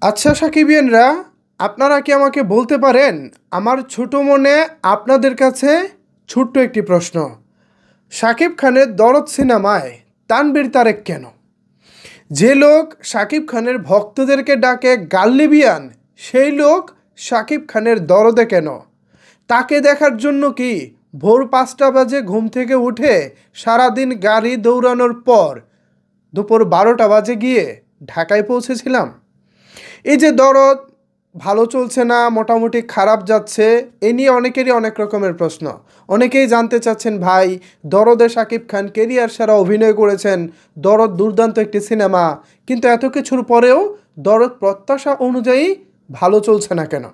আচ্ছা সাকিবিয়ানরা, আপনারা কি আমাকে বলতে পারেন আমার ছোট মনে আপনাদের কাছে ছোট্ট একটি প্রশ্ন। শাকিব খানের দরদ সিনেমায় তানভীর তারেক কেন? যে লোক শাকিব খানের ভক্তদেরকে ডাকে গাল্লিবিয়ান, সেই লোক শাকিব খানের দরদে কেন? তাকে দেখার জন্য কি ভোর 5টা বাজে ঘুম থেকে উঠে সারাদিন গাড়ি দৌড়ানোর পর দুপুর 12টা বাজে গিয়ে ঢাকায় পৌঁছেছিলাম? এই যে দরদ ভালো চলছে না, মোটামুটি খারাপ যাচ্ছে, এ নিয়ে অনেকেরই অনেক রকমের প্রশ্ন। অনেকেই জানতে চাচ্ছেন, ভাই দরদে শাকিব খান কেরিয়ার সেরা অভিনয় করেছেন, দরদ দুর্দান্ত একটি সিনেমা, কিন্তু এত কিছুর পরেও দরদ প্রত্যাশা অনুযায়ী ভালো চলছে না কেন?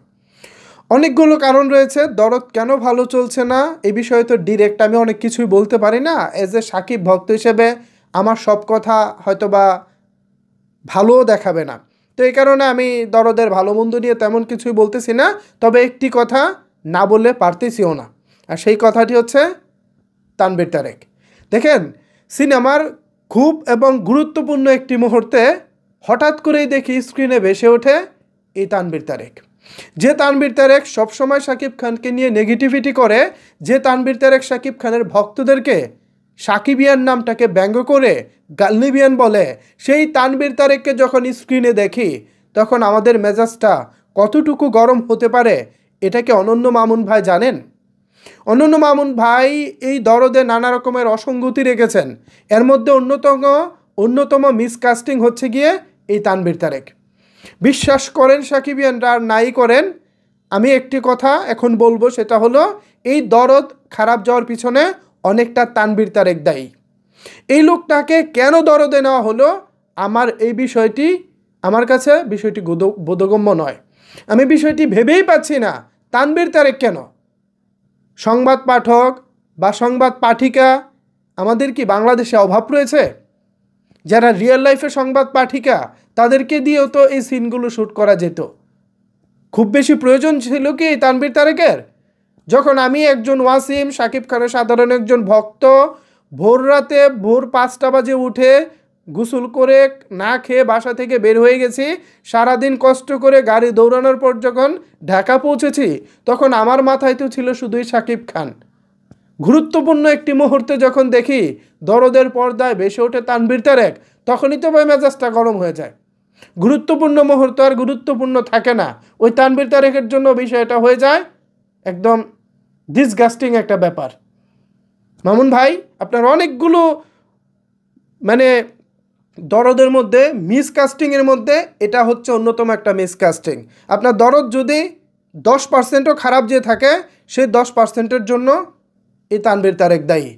অনেকগুলো কারণ রয়েছে দরদ কেন ভালো চলছে না। এই বিষয়ে তো ডিরেক্ট আমি অনেক কিছুই বলতে পারি না। এজ এ শাকিব ভক্ত হিসেবে আমার সব কথা হয়তোবা ভালোও দেখাবে না, তো এই কারণে আমি দরদের ভালো মন্দ নিয়ে তেমন কিছুই বলতেছি না। তবে একটি কথা না বললে পারতেছিও না, আর সেই কথাটি হচ্ছে তানভীর তারেক। দেখেন, সিনেমার খুব এবং গুরুত্বপূর্ণ একটি মুহূর্তে হঠাৎ করেই দেখি স্ক্রিনে ভেসে ওঠে এই তানভীর তারেক। যে তানভীর তারেক সবসময় শাকিব খানকে নিয়ে নেগেটিভিটি করে, যে তানভীর তারেক শাকিব খানের ভক্তদেরকে সাকিবিয়ান নামটাকে ব্যঙ্গ করে গাল্লিবিয়ান বলে, সেই তানভীর তারেককে যখন স্ক্রিনে দেখি তখন আমাদের মেজাজটা কতটুকু গরম হতে পারে এটা কি অনন্য মামুন ভাই জানেন? অনন্য মামুন ভাই এই দরদে নানা রকমের অসঙ্গতি রেখেছেন। এর মধ্যে অন্যতম মিসকাস্টিং হচ্ছে গিয়ে এই তানভীর তারেক। বিশ্বাস করেন সাকিবিয়ানরা আর নাই করেন, আমি একটি কথা এখন বলবো, সেটা হলো এই দরদ খারাপ যাওয়ার পিছনে অনেকটা তানভীর তারেক দায়ী। এই লোকটাকে কেন দরদে নেওয়া হলো, আমার কাছে বিষয়টি বোধগম্য নয়। আমি বিষয়টি ভেবেই পাচ্ছি না তানভীর তারেক কেন। সংবাদ পাঠক বা সংবাদ পাঠিকা আমাদের কি বাংলাদেশে অভাব রয়েছে? যারা রিয়েল লাইফে সংবাদ পাঠিকা তাদেরকে দিয়েও তো এই সিনগুলো শ্যুট করা যেত। খুব বেশি প্রয়োজন ছিল কি এই তানভীর তারেকের? যখন আমি একজন ওয়াসিম, শাকিব খানের সাধারণ একজন ভক্ত, ভোর রাতে ভোর 5টা বাজে উঠে গোসল করে না খেয়ে বাসা থেকে বের হয়ে গেছি, সারাদিন কষ্ট করে গাড়ি দৌড়ানোর পর যখন ঢাকা পৌঁছেছি, তখন আমার মাথায় তো ছিল শুধুই শাকিব খান। গুরুত্বপূর্ণ একটি মুহূর্তে যখন দেখি দরদের পর্দায় ভেসে ওঠে তানভীর তারেক, তখনই তো ভাই মেজাজটা গরম হয়ে যায়। গুরুত্বপূর্ণ মুহূর্ত আর গুরুত্বপূর্ণ থাকে না, ওই তানভীর তারেকের জন্য বিষয়টা হয়ে যায় একদম ডিসগাস্টিং একটা ব্যাপার। মামুন ভাই, আপনার অনেকগুলো মানে দরদের মধ্যে মিসকাস্টিংয়ের মধ্যে এটা হচ্ছে অন্যতম একটা মিসকাস্টিং। আপনার দরদ যদি 10%ও খারাপ যে থাকে, সেই 10%-এর জন্য এই তানভীর তারেক দায়ী।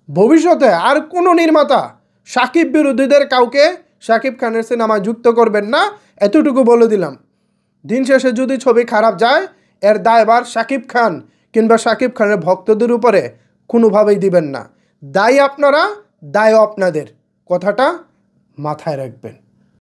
ভবিষ্যতে আর কোনো নির্মাতা শাকিব বিরোধীদের কাউকে শাকিব খানের সিনেমায় যুক্ত করবেন না, এতটুকু বলে দিলাম। দিন শেষে যদি ছবি খারাপ যায়, এর দায়ভার শাকিব খান কিংবা শাকিব খানের ভক্তদের উপরে কোনোভাবেই দিবেন না। দায়ী আপনারা, দায়ও আপনাদের, কথাটা মাথায় রাখবেন।